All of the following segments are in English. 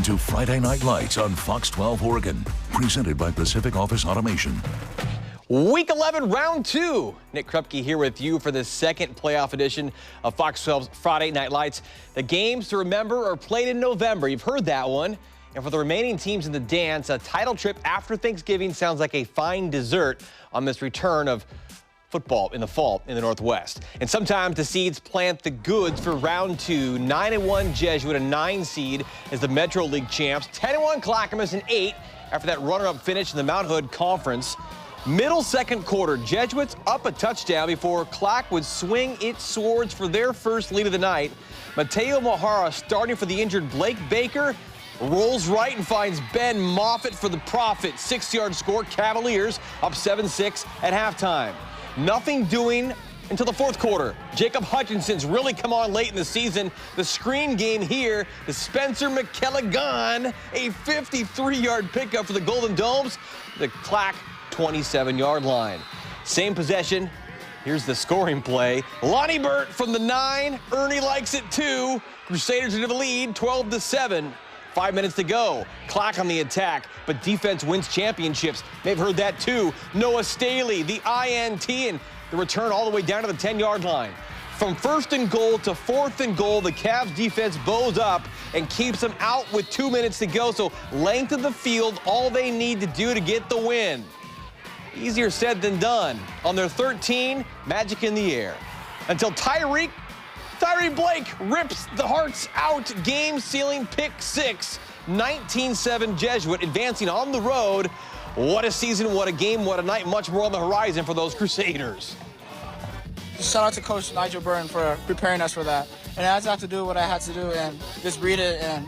to Friday Night Lights on Fox 12 Oregon, presented by Pacific Office Automation. Week 11, round 2. Nick Krupke here with you for the second playoff edition of Fox 12's Friday Night Lights. The games to remember are played in November. You've heard that one. And for the remaining teams in the dance, a title trip after Thanksgiving sounds like a fine dessert on this return of football in the fall in the Northwest. And sometimes the seeds plant the goods for round 2. 9-1 Jesuit, a 9 seed, as the Metro League champs. 10-1 Clackamas, and 8 after that runner-up finish in the Mount Hood Conference. Middle second quarter, Jesuits up a touchdown before Clack would swing its swords for their first lead of the night. Mateo Mahara starting for the injured Blake Baker. Rolls right and finds Ben Moffitt for the profit. 6-yard score, Cavaliers up 7-6 at halftime. Nothing doing until the fourth quarter. Jacob Hutchinson's really come on late in the season. The screen game here, the Spencer McKelligan, a 53-yard pickup for the Golden Domes. The Clack 27-yard line. Same possession. Here's the scoring play. Lonnie Burt from the 9. Ernie likes it too. Crusaders into the lead, 12-7. 5 minutes to go. Clack on the attack, but defense wins championships. They've heard that too. Noah Staley, the INT, and the return all the way down to the 10-yard line. From 1st and goal to 4th and goal, the Cavs defense bows up and keeps them out with 2 minutes to go. So length of the field, all they need to do to get the win. Easier said than done. On their 13, magic in the air. Until Tyree Blake rips the Hearts out. Game-sealing pick 6. 19-7 Jesuit advancing on the road. What a season, what a game, what a night. Much more on the horizon for those Crusaders. Shout out to Coach Nigel Burton for preparing us for that. And I just have to do what I had to do and just read it. And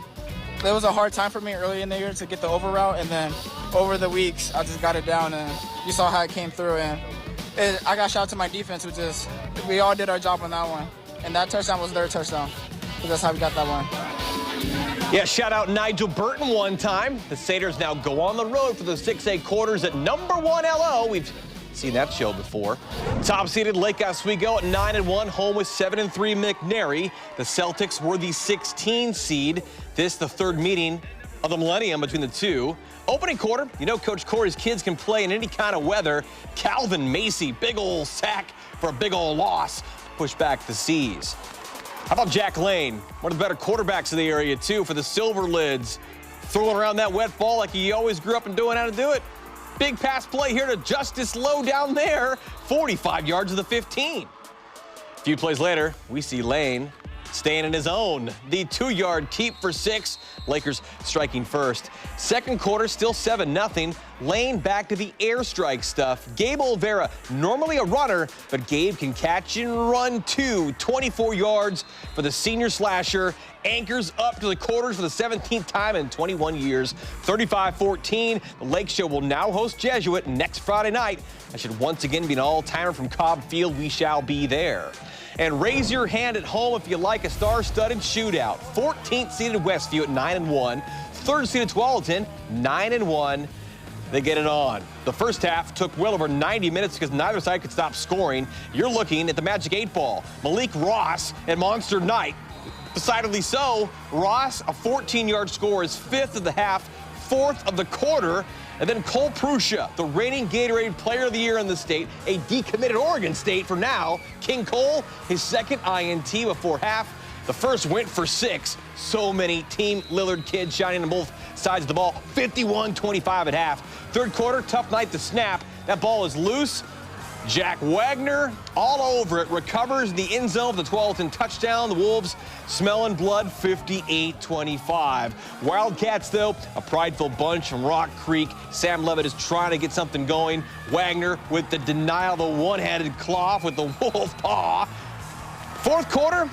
it was a hard time for me early in the year to get the over route. And then over the weeks, I just got it down. And you saw how it came through. And I got shout out to my defense, which is we all did our job on that one. And that touchdown was their touchdown. So that's how we got that one. Yeah, shout out Nigel Burton one time. The Satyrs now go on the road for the 6A quarters at #1 LO. We've seen that show before. Top-seeded Lake Oswego at 9-1, home with 7-3 McNary. The Celtics were the 16 seed. This the third meeting of the millennium between the two. Opening quarter, you know Coach Corey's kids can play in any kind of weather. Calvin Macy, big ol' sack for a big ol' loss. Push back the C's. How about Jack Lane? One of the better quarterbacks of the area, too, for the Silver Lids. Throwing around that wet ball like he always grew up and doing how to do it. Big pass play here to Justice Lowe down there. 45 yards of the 15. A few plays later, we see Lane staying in his own. The 2-yard keep for 6. Lakers striking first. Second quarter, still 7-0. Lane back to the airstrike stuff. Gabe Olvera, normally a runner, but Gabe can catch and run too. 24 yards for the senior slasher. Anchors up to the quarters for the 17th time in 21 years. 35-14. The Lake Show will now host Jesuit next Friday night. That should once again be an all-timer from Cobb Field. We shall be there. And raise your hand at home if you like a star-studded shootout. 14th seeded Westview at 9-1. 3rd seeded Tualatin, 9-1. They get it on. The first half took well over 90 minutes because neither side could stop scoring. You're looking at the Magic 8 Ball. Malik Ross and Monster Knight. Decidedly so. Ross, a 14-yard score, is 5th of the half, 4th of the quarter. And then Cole Prussia, the reigning Gatorade Player of the Year in the state, a decommitted Oregon State for now. King Cole, his second INT before half. The first went for 6. So many Team Lillard kids shining on both sides of the ball. 51-25 at half. Third quarter, tough night to snap. That ball is loose. Jack Wagner all over it, recovers the end zone of the Tualatin touchdown. The Wolves smelling blood, 58-25. Wildcats, though, a prideful bunch from Rock Creek. Sam Levitt is trying to get something going. Wagner with the denial, the one-handed cloth with the wolf paw. Fourth quarter,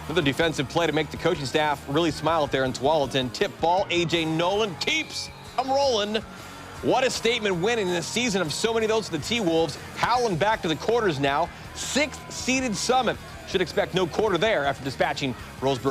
another defensive play to make the coaching staff really smile up there in Tualatin. Tip ball, A.J. Nolan keeps them rolling. What a statement win in a season of so many of those for the T-Wolves. Howling back to the quarters now. 6th seeded Summit should expect no quarter there after dispatching Roseburg.